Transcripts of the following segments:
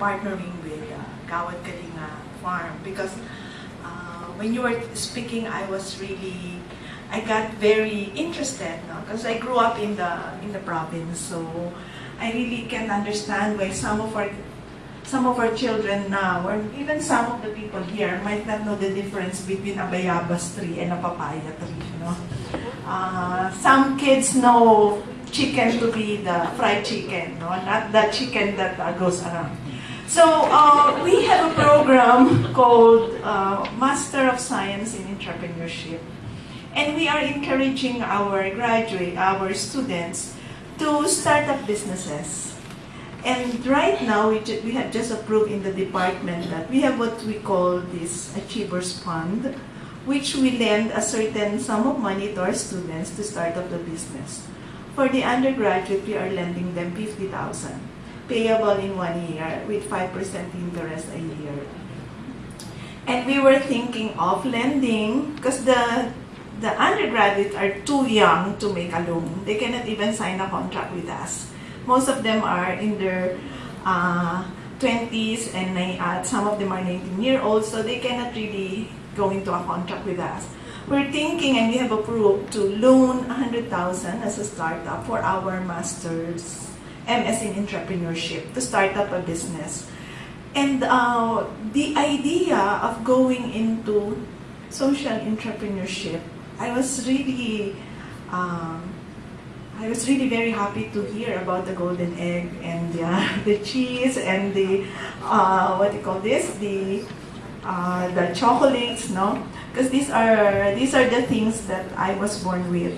partnering with Gawad Kalinga Farm, because when you were speaking, I got very interested, because I grew up in the province, so I really can understand why some of our children now, or even some of the people here, might not know the difference between a bayabas tree and a papaya tree. Some kids know chicken to be the fried chicken, not the chicken that goes around. So we have a program called Master of Science in Entrepreneurship. And we are encouraging our students to start up businesses. And right now, we have just approved in the department that we have what we call this Achievers Fund, which we lend a certain sum of money to our students to start up the business. For the undergraduate, we are lending them 50,000, payable in 1 year with 5% interest a year. And we were thinking of lending, because the undergraduates are too young to make a loan. They cannot even sign a contract with us. Most of them are in their 20s, and some of them are 19-year-olds, so they cannot really go into a contract with us. We're thinking, and we have approved, to loan 100,000 as a startup for our master's MS in entrepreneurship to start up a business. And the idea of going into social entrepreneurship, I was really very happy to hear about the golden egg and the cheese and the what do you call this? The chocolates, no? Because these are the things that I was born with.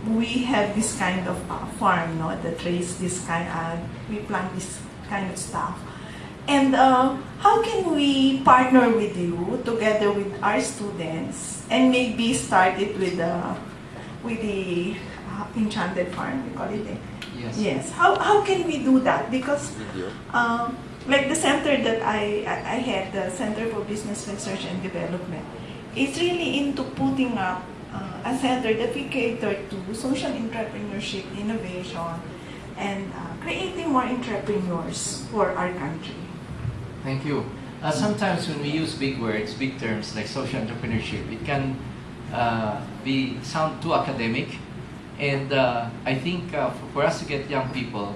We have this kind of farm, no, that raise this kind. We plant this kind of stuff. And how can we partner with you together with our students and maybe start it with the enchanted farm, we call it? Yes. Yes. How can we do that? Because like the center that I had, the Center for Business Research and Development, it's really into putting up a center that we cater to social entrepreneurship, innovation, and creating more entrepreneurs for our country. Thank you. Sometimes when we use big words, big terms like social entrepreneurship, it can sound too academic. And I think for us to get young people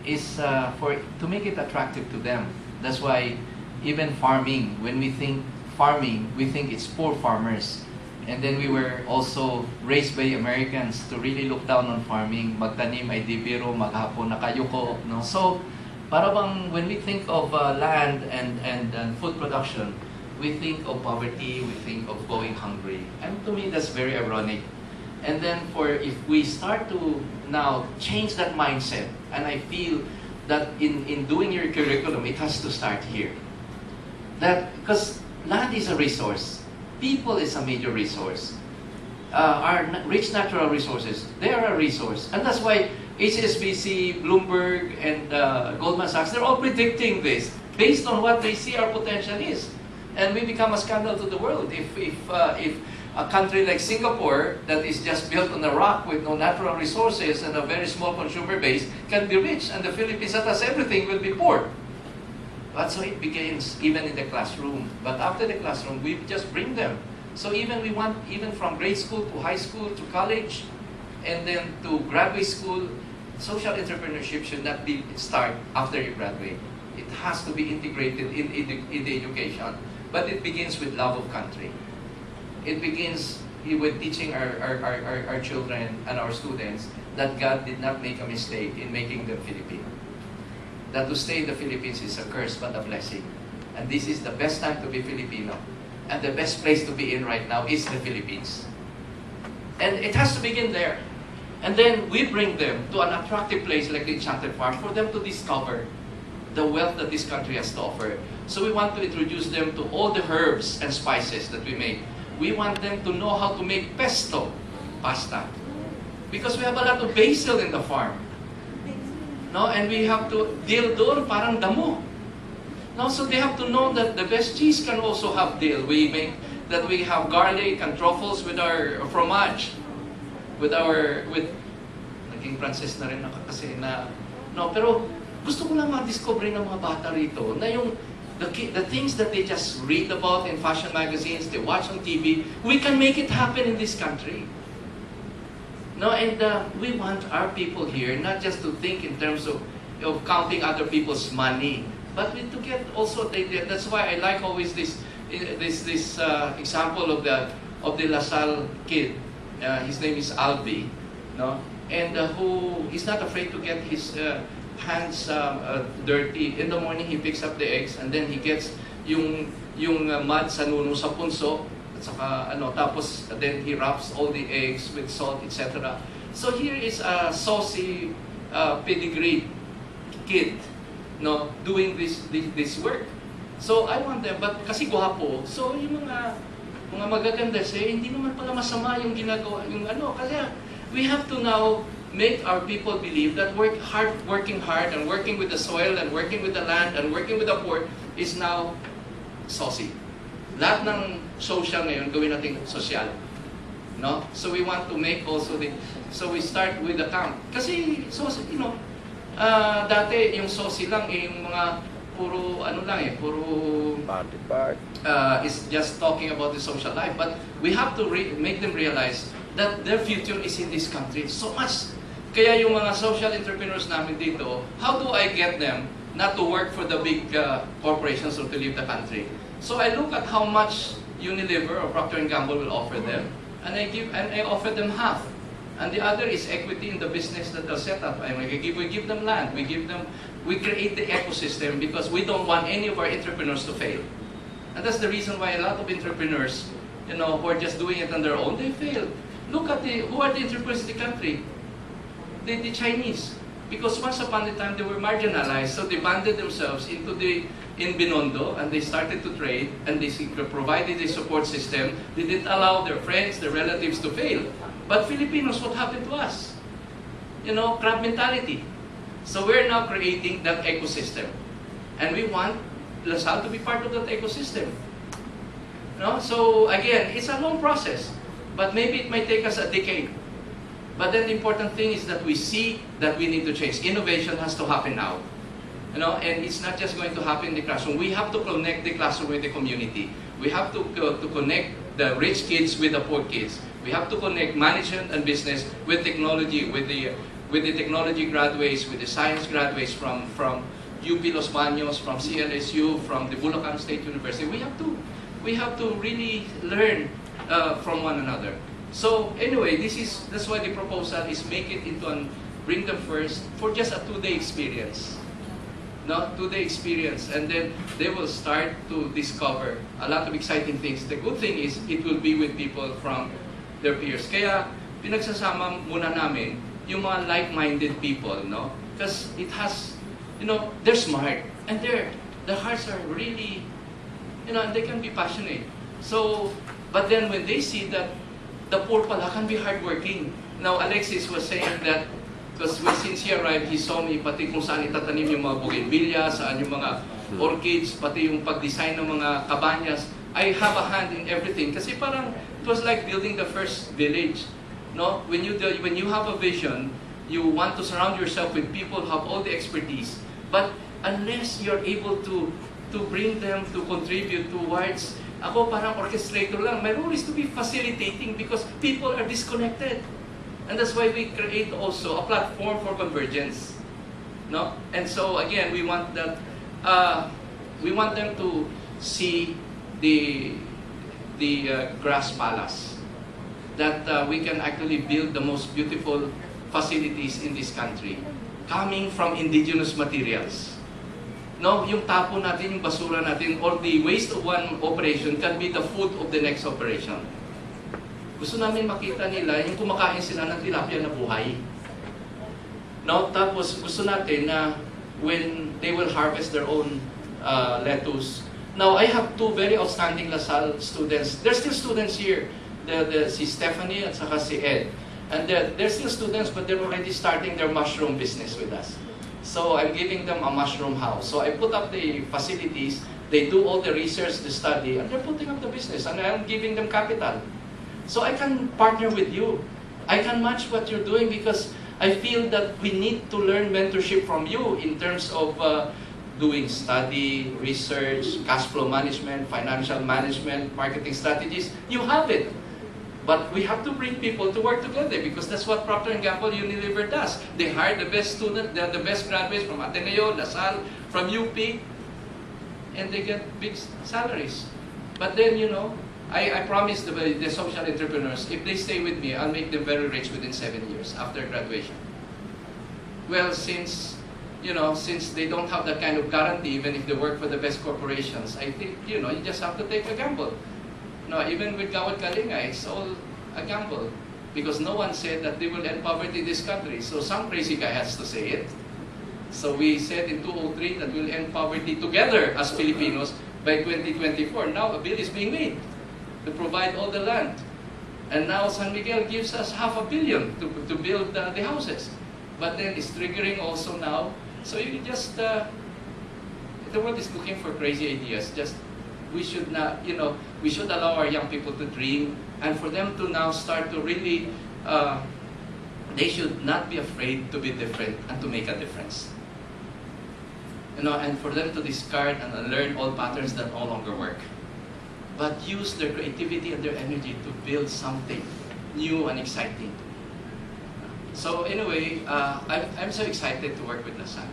is to make it attractive to them. That's why even farming, when we think farming, we think it's poor farmers. And then we were also raised by Americans to really look down on farming. Magtanim ay di biro, maghapon nakayuko. No? So, para bang when we think of land and food production, we think of poverty, we think of going hungry. And to me, that's very ironic. And then if we start to now change that mindset, and I feel that in doing your curriculum, it has to start here. Because land is a resource. People is a major resource. Our rich natural resources, they are a resource. And that's why HSBC, Bloomberg, and Goldman Sachs, they're all predicting this based on what they see our potential is. And we become a scandal to the world if a country like Singapore that is just built on a rock with no natural resources and a very small consumer base can be rich, and the Philippines that has everything will be poor. That's how it begins, even in the classroom. But after the classroom, we just bring them. So we want, even from grade school to high school to college, and then to graduate school, social entrepreneurship should not start after you graduate. It has to be integrated in the education. But it begins with love of country. It begins with teaching our children and our students that God did not make a mistake in making them Filipino. That to stay in the Philippines is a curse but a blessing. And this is the best time to be Filipino. And the best place to be in right now is the Philippines. And it has to begin there. And then we bring them to an attractive place like the Enchanted Farm for them to discover the wealth that this country has to offer. So we want to introduce them to all the herbs and spices that we make. We want them to know how to make pesto pasta. Because we have a lot of basil in the farm. No? And we have to dill doon parang damo. No? So they have to know that the best cheese can also have dill. We have garlic and truffles with our fromage. With naging Frances na rin ako kasi no, pero Gusto ko lang ma-discover ng mga bata rito na yung the things that they just read about in fashion magazines, they watch on TV, we can make it happen in this country. No, and we want our people here not just to think in terms of counting other people's money, but to get also. That's why I like always this example of the LaSalle kid. His name is Albi, no, and who is not afraid to get his hands dirty. In the morning, he picks up the eggs, and then he gets yung mud sa nuno sa punso, at saka tapos then he wraps all the eggs with salt, etc. So here is a saucy pedigree kid, no, doing this work. So I want them, but kasi gwapo, so yung mga magaganda siya, hindi naman pala masama yung ginagawa, kasi we have to now make our people believe that working hard and working with the soil and working with the land and working with the poor is now saucy. Lahat ng social ngayon, gawin natin social. No? So we want to make also so we start with the camp. Kasi, dati yung saucy lang, yung mga puro is just talking about the social life. But we have to make them realize that their future is in this country so much. Kaya yung mga social entrepreneurs namin dito, how do I get them not to work for the big corporations or to leave the country? So I look at how much Unilever or Procter & Gamble will offer them, and I offer them half. And the other is equity in the business that they'll set up. And we give them land, we create the ecosystem because we don't want any of our entrepreneurs to fail. And that's the reason why a lot of entrepreneurs, who are just doing it on their own, they fail. Look at who are the entrepreneurs in the country? The Chinese. Because once upon a time they were marginalized, so they banded themselves in Binondo and they started to trade and they provided a support system. They didn't allow their friends, their relatives to fail. But Filipinos, what happened to us? Crab mentality. So we're now creating that ecosystem. And we want LaSalle to be part of that ecosystem. So again, it's a long process. But maybe it might take us a decade. But then the important thing is that we see that we need to change. Innovation has to happen now. And it's not just going to happen in the classroom. We have to connect the classroom with the community. We have to connect the rich kids with the poor kids. We have to connect management and business with technology, with the technology graduates, with the science graduates from UP Los Baños, from CLSU, from the Bulacan State University. We have to really learn from one another. So anyway, that's why the proposal is make it bring them first for just a 2-day experience. 2-day experience, and then they will start to discover a lot of exciting things. The good thing is it will be with people from their peers. Kaya pinagsasama muna namin yung mga like-minded people, because it has, they're smart and their hearts are really, and they can be passionate. So, but then when they see that the poor pala can be hardworking. Now, Alexis was saying that, because since he arrived, he saw me pati kung saan itatanim yung mga bougainvillea, saan yung mga orchids, pati yung pag-design ng mga kabanyas. I have a hand in everything. Kasi parang, it was like building the first village. When you have a vision, you want to surround yourself with people who have all the expertise. But unless you're able to bring them to contribute towards, ako parang orchestrator lang. My role is to be facilitating because people are disconnected. And that's why we create also a platform for convergence. And so again, we want that we want them to see the grass palace, that we can actually build the most beautiful facilities in this country coming from indigenous materials. Yung tapo natin, yung basura natin, or the waste of one operation can be the food of the next operation. Gusto namin makita nila yung kumakain sila ng tilapia na buhay. Tapos gusto natin na when they will harvest their own lettuce. Now, I have 2 very outstanding LaSalle students. They're still students here. Si Stephanie at saka si Ed. And they're still students, but they're already starting their mushroom business with us. So I'm giving them a mushroom house. So I put up the facilities, they do all the research, the study, and they're putting up the business, and I'm giving them capital. So I can partner with you. I can match what you're doing because I feel that we need to learn mentorship from you in terms of doing study, research, cash flow management, financial management, marketing strategies. You have it. But we have to bring people to work together because that's what Procter & Gamble Unilever does. They hire the best students, they're the best graduates from Ateneo, LaSalle, from UP, and they get big salaries. But then, you know, I promise the social entrepreneurs, if they stay with me, I'll make them very rich within 7 years after graduation. Well, since they don't have that kind of guarantee, even if they work for the best corporations, I think, you know, you just have to take a gamble. No, even with Gawad Kalinga, it's all a gamble. Because no one said that they will end poverty in this country. So some crazy guy has to say it. So we said in 2003 that we'll end poverty together as Filipinos by 2024. Now a bill is being made to provide all the land. And now San Miguel gives us $500 million to build the houses. But then it's triggering also now. So you just, the world is looking for crazy ideas. We should not, we should allow our young people to dream, and for them to now start to really, they should not be afraid to be different and to make a difference. And for them to discard and learn old patterns that no longer work. But use their creativity and their energy to build something new and exciting. So anyway, I'm so excited to work with LaSalle.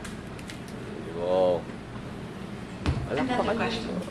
Wow. Another question.